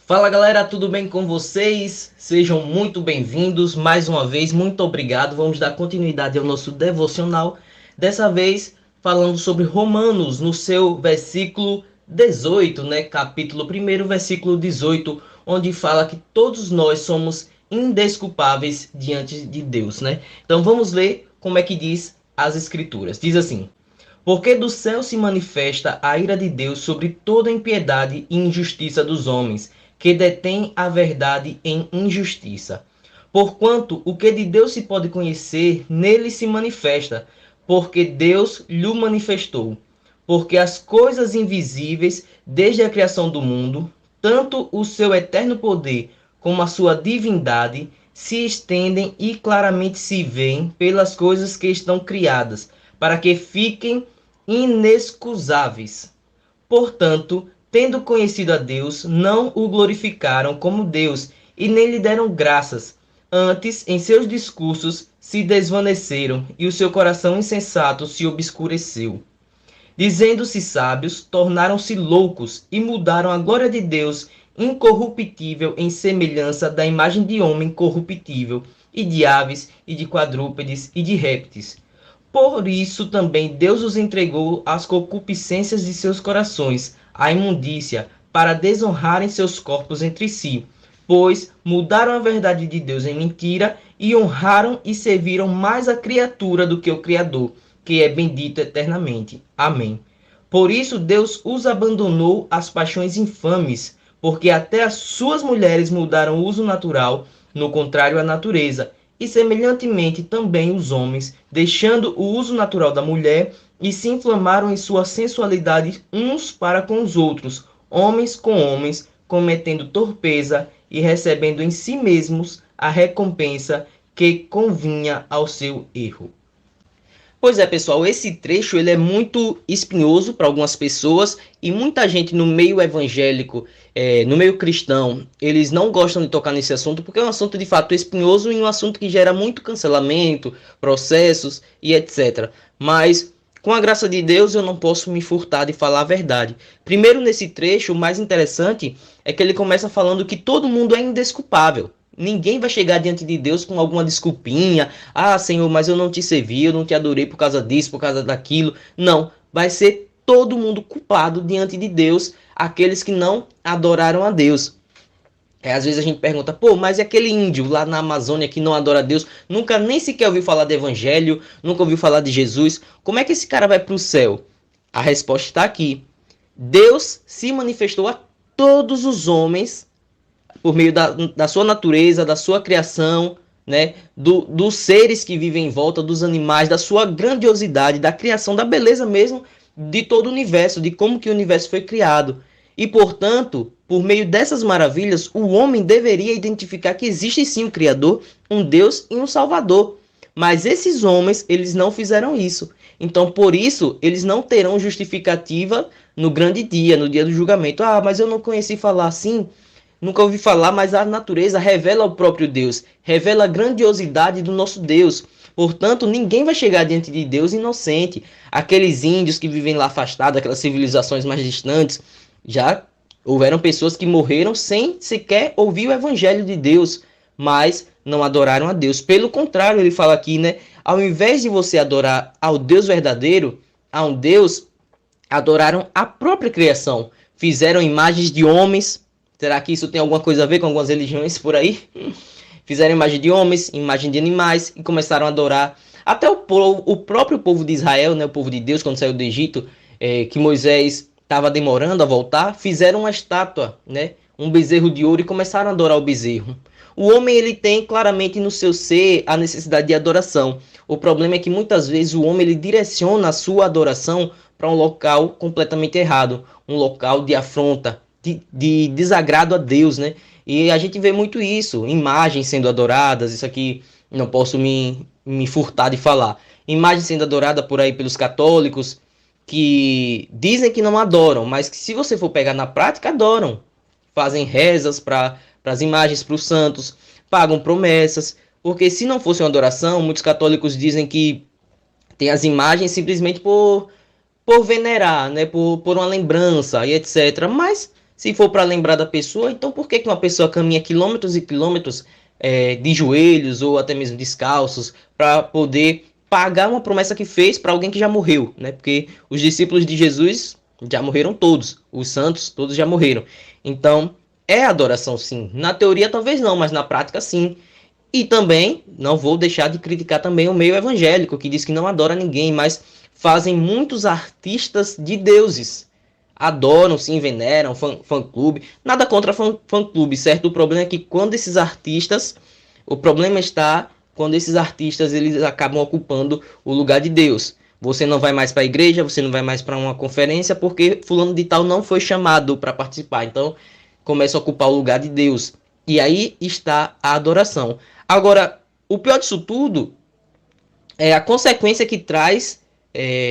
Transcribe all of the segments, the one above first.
Fala galera, tudo bem com vocês? Sejam muito bem-vindos mais uma vez, muito obrigado. Vamos dar continuidade ao nosso devocional, dessa vez falando sobre Romanos, no seu versículo 18, né? Capítulo 1, versículo 18, onde fala que todos nós somos indesculpáveis diante de Deus, né? Então vamos ler como é que diz as Escrituras. Diz assim: porque do céu se manifesta a ira de Deus sobre toda impiedade e injustiça dos homens, que detêm a verdade em injustiça. Porquanto o que de Deus se pode conhecer, nele se manifesta, porque Deus lhe manifestou. Porque as coisas invisíveis, desde a criação do mundo, tanto o seu eterno poder como a sua divindade, se estendem e claramente se veem pelas coisas que estão criadas, para que fiquem inexcusáveis. Portanto, tendo conhecido a Deus, não o glorificaram como Deus e nem lhe deram graças. Antes, em seus discursos, se desvaneceram e o seu coração insensato se obscureceu. Dizendo-se sábios, tornaram-se loucos e mudaram a glória de Deus incorruptível em semelhança da imagem de homem corruptível, e de aves, e de quadrúpedes, e de répteis. Por isso também Deus os entregou às concupiscências de seus corações, à imundícia, para desonrarem seus corpos entre si. Pois mudaram a verdade de Deus em mentira e honraram e serviram mais a criatura do que o Criador, que é bendito eternamente. Amém. Por isso Deus os abandonou às paixões infames, porque até as suas mulheres mudaram o uso natural, no contrário à natureza, e semelhantemente também os homens, deixando o uso natural da mulher, e se inflamaram em sua sensualidade uns para com os outros, homens com homens, cometendo torpeza e recebendo em si mesmos a recompensa que convinha ao seu erro. Pois é, pessoal, esse trecho ele é muito espinhoso para algumas pessoas e muita gente no meio evangélico, no meio cristão, eles não gostam de tocar nesse assunto porque é um assunto de fato espinhoso e um assunto que gera muito cancelamento, processos e etc. Mas com a graça de Deus eu não posso me furtar de falar a verdade. Primeiro, nesse trecho, o mais interessante é que ele começa falando que todo mundo é indesculpável. Ninguém vai chegar diante de Deus com alguma desculpinha. Ah, Senhor, mas eu não te servi, eu não te adorei por causa disso, por causa daquilo. Não, vai ser todo mundo culpado diante de Deus, aqueles que não adoraram a Deus. Às vezes a gente pergunta, pô, mas e aquele índio lá na Amazônia que não adora a Deus, nunca nem sequer ouviu falar do Evangelho, nunca ouviu falar de Jesus, como é que esse cara vai para o céu? A resposta está aqui. Deus se manifestou a todos os homens por meio da sua natureza, da sua criação, né? Dos seres que vivem em volta, dos animais, da sua grandiosidade, da criação, da beleza mesmo de todo o universo, de como que o universo foi criado. E, portanto, por meio dessas maravilhas, o homem deveria identificar que existe sim um Criador, um Deus e um Salvador. Mas esses homens, eles não fizeram isso. Então, por isso, eles não terão justificativa no grande dia, no dia do julgamento. Ah, mas eu não conheci falar assim. Nunca ouvi falar, mas a natureza revela o próprio Deus, revela a grandiosidade do nosso Deus. Portanto, ninguém vai chegar diante de Deus inocente. Aqueles índios que vivem lá afastados, aquelas civilizações mais distantes, já houveram pessoas que morreram sem sequer ouvir o evangelho de Deus, mas não adoraram a Deus. Pelo contrário, ele fala aqui, né? Ao invés de você adorar ao Deus verdadeiro, a um Deus, adoraram a própria criação. Fizeram imagens de homens. Será que isso tem alguma coisa a ver com algumas religiões por aí? Fizeram imagem de homens, imagem de animais e começaram a adorar. Até o próprio povo de Israel, né, o povo de Deus, quando saiu do Egito, que Moisés estava demorando a voltar, fizeram uma estátua, né, um bezerro de ouro e começaram a adorar o bezerro. O homem ele tem claramente no seu ser a necessidade de adoração. O problema é que muitas vezes o homem ele direciona a sua adoração para um local completamente errado, um local de afronta, de desagrado a Deus, né? E a gente vê muito isso, imagens sendo adoradas, isso aqui não posso me furtar de falar. Imagens sendo adoradas por aí pelos católicos, que dizem que não adoram, mas que se você for pegar na prática, adoram. Fazem rezas para as imagens, para os santos, pagam promessas, porque se não fosse uma adoração, muitos católicos dizem que tem as imagens simplesmente por venerar, né? Por uma lembrança e etc. Mas Se for para lembrar da pessoa, então por que uma pessoa caminha quilômetros e quilômetros de joelhos ou até mesmo descalços para poder pagar uma promessa que fez para alguém que já morreu, né? Porque os discípulos de Jesus já morreram todos, os santos todos já morreram. Então, é adoração sim. Na teoria talvez não, mas na prática sim. E também não vou deixar de criticar também o meio evangélico, que diz que não adora ninguém, mas fazem muitos artistas de deuses. Adoram, se veneram, fã-clube. Nada contra fã-clube, certo? O problema é que quando esses artistas... O problema está quando esses artistas eles acabam ocupando o lugar de Deus. Você não vai mais para a igreja, você não vai mais para uma conferência, porque fulano de tal não foi chamado para participar. Então, começa a ocupar o lugar de Deus. E aí está a adoração. Agora, o pior disso tudo é a consequência que traz,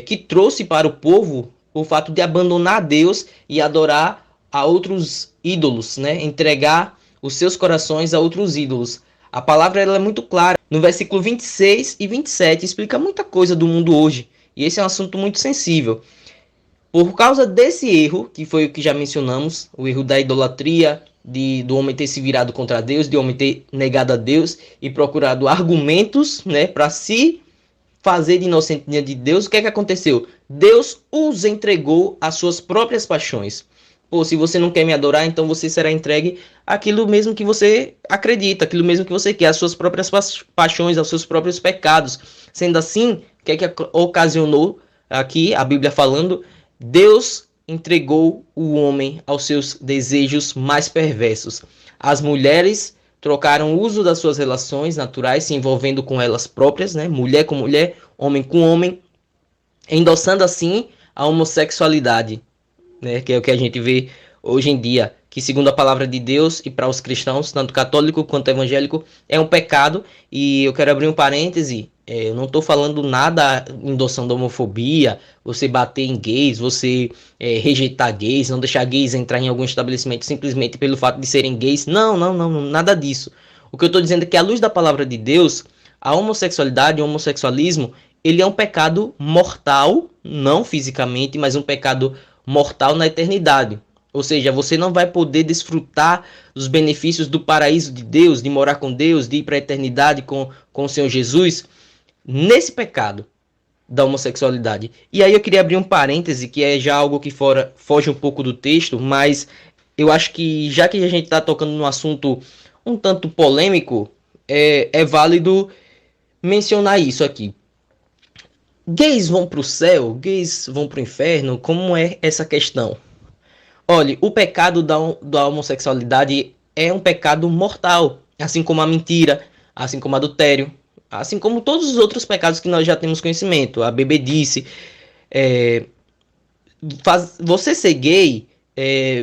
que trouxe para o povo o fato de abandonar Deus e adorar a outros ídolos, né? Entregar os seus corações a outros ídolos. A palavra ela é muito clara. No versículo 26 e 27 explica muita coisa do mundo hoje. E esse é um assunto muito sensível. Por causa desse erro, que foi o que já mencionamos, o erro da idolatria, do homem ter se virado contra Deus, de homem ter negado a Deus e procurado argumentos, né, para se fazer de inocente diante de Deus, o que é que aconteceu? Deus os entregou às suas próprias paixões. Pô, se você não quer me adorar, então você será entregue àquilo mesmo que você acredita, aquilo mesmo que você quer, às suas próprias paixões, aos seus próprios pecados. Sendo assim, o que é que ocasionou aqui a Bíblia falando? Deus entregou o homem aos seus desejos mais perversos. As mulheres trocaram o uso das suas relações naturais, se envolvendo com elas próprias, né? Mulher com mulher, homem com homem, endossando assim a homossexualidade, né? Que é o que a gente vê hoje em dia, que segundo a palavra de Deus e para os cristãos, tanto católico quanto evangélico, é um pecado. E eu quero abrir um parêntese, eu não estou falando nada endossando homofobia, você bater em gays, você rejeitar gays, não deixar gays entrar em algum estabelecimento simplesmente pelo fato de serem gays. Não, nada disso. O que eu estou dizendo é que à luz da palavra de Deus, a homossexualidade, o homossexualismo, ele é um pecado mortal, não fisicamente, mas um pecado mortal na eternidade. Ou seja, você não vai poder desfrutar dos benefícios do paraíso de Deus, de morar com Deus, de ir para a eternidade com o Senhor Jesus, nesse pecado da homossexualidade. E aí eu queria abrir um parêntese, que é já algo que foge um pouco do texto, mas eu acho que já que a gente está tocando num assunto um tanto polêmico, é válido mencionar isso aqui. Gays vão para o céu? Gays vão para o inferno? Como é essa questão? Olha, o pecado da homossexualidade é um pecado mortal, assim como a mentira, assim como o adultério, assim como todos os outros pecados que nós já temos conhecimento, a bebedice. Você ser gay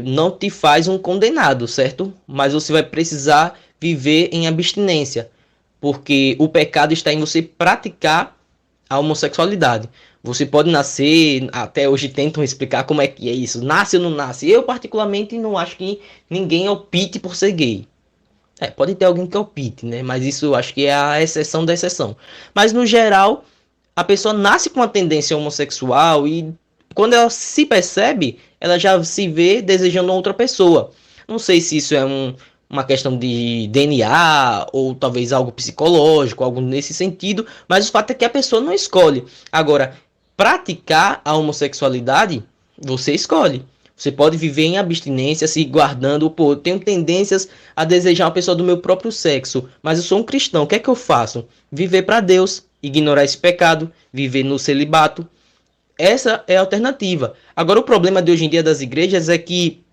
não te faz um condenado, certo? Mas você vai precisar viver em abstinência, porque o pecado está em você praticar a homossexualidade. Você pode nascer, até hoje tentam explicar como é que é isso, nasce ou não nasce. Eu particularmente não acho que ninguém opte por ser gay. Pode ter alguém que opte, né? Mas isso eu acho que é a exceção da exceção. Mas no geral, a pessoa nasce com uma tendência homossexual e quando ela se percebe, ela já se vê desejando outra pessoa. Não sei se isso é uma questão de DNA ou talvez algo psicológico, algo nesse sentido, mas o fato é que a pessoa não escolhe. Agora, praticar a homossexualidade, você escolhe. Você pode viver em abstinência, se guardando, pô, eu tenho tendências a desejar uma pessoa do meu próprio sexo, mas eu sou um cristão, o que é que eu faço? Viver para Deus, ignorar esse pecado, viver no celibato. Essa é a alternativa. Agora, o problema de hoje em dia das igrejas é que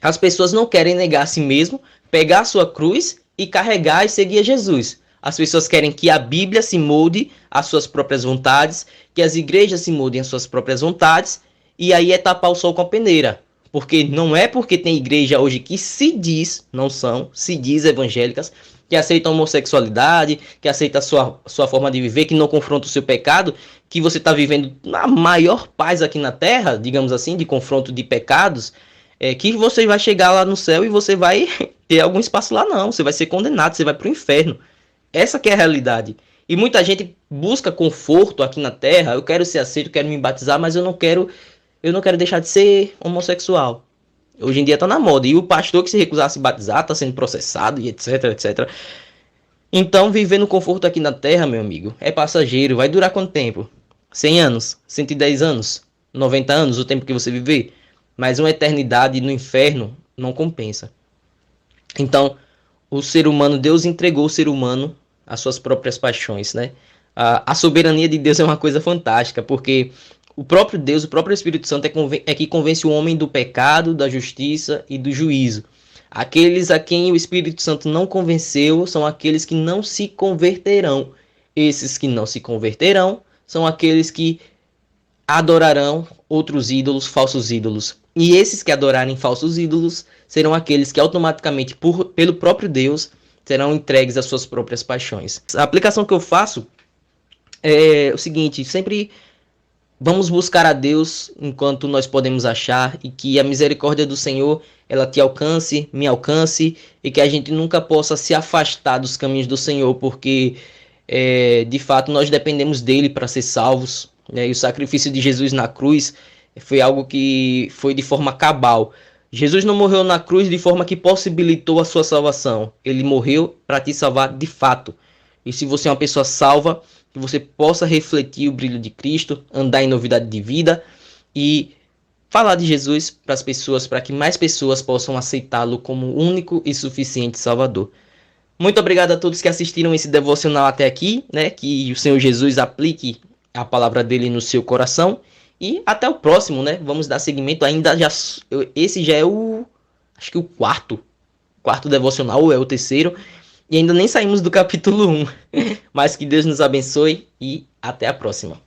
as pessoas não querem negar a si mesmo, pegar a sua cruz e carregar e seguir a Jesus. As pessoas querem que a Bíblia se molde às suas próprias vontades, que as igrejas se moldem às suas próprias vontades, e aí é tapar o sol com a peneira. Porque não é porque tem igreja hoje que se diz, não são, se diz evangélicas, que aceitam homossexualidade, que aceita a sua forma de viver, que não confronta o seu pecado, que você está vivendo na maior paz aqui na terra, digamos assim, de confronto de pecados, que você vai chegar lá no céu e você vai ter algum espaço lá não, você vai ser condenado, você vai para o inferno. Essa que é a realidade. E muita gente busca conforto aqui na terra, eu quero ser aceito, eu quero me batizar, mas eu não quero deixar de ser homossexual. Hoje em dia tá na moda. E o pastor que se recusar a se batizar tá sendo processado e etc, etc. Então, viver no conforto aqui na Terra, meu amigo, é passageiro. Vai durar quanto tempo? 100 anos? 110 anos? 90 anos? O tempo que você viver? Mas uma eternidade no inferno não compensa. Então, o ser humano, Deus entregou o ser humano às suas próprias paixões, né? A soberania de Deus é uma coisa fantástica, porque o próprio Deus, o próprio Espírito Santo é que convence o homem do pecado, da justiça e do juízo. Aqueles a quem o Espírito Santo não convenceu são aqueles que não se converterão. Esses que não se converterão são aqueles que adorarão outros ídolos, falsos ídolos. E esses que adorarem falsos ídolos serão aqueles que automaticamente, pelo próprio Deus, serão entregues às suas próprias paixões. A aplicação que eu faço é o seguinte: sempre vamos buscar a Deus enquanto nós podemos achar, e que a misericórdia do Senhor ela te alcance, me alcance, e que a gente nunca possa se afastar dos caminhos do Senhor, porque de fato nós dependemos dele para ser salvos, né? E o sacrifício de Jesus na cruz foi algo que foi de forma cabal. Jesus não morreu na cruz de forma que possibilitou a sua salvação. Ele morreu para te salvar de fato. E se você é uma pessoa salva, que você possa refletir o brilho de Cristo, andar em novidade de vida e falar de Jesus para as pessoas, para que mais pessoas possam aceitá-lo como único e suficiente Salvador. Muito obrigado a todos que assistiram esse devocional até aqui, né? Que o Senhor Jesus aplique a palavra dele no seu coração. E até o próximo, né? Vamos dar seguimento. Esse já é acho que o quarto devocional, ou é o terceiro. E ainda nem saímos do capítulo 1. Mas que Deus nos abençoe e até a próxima.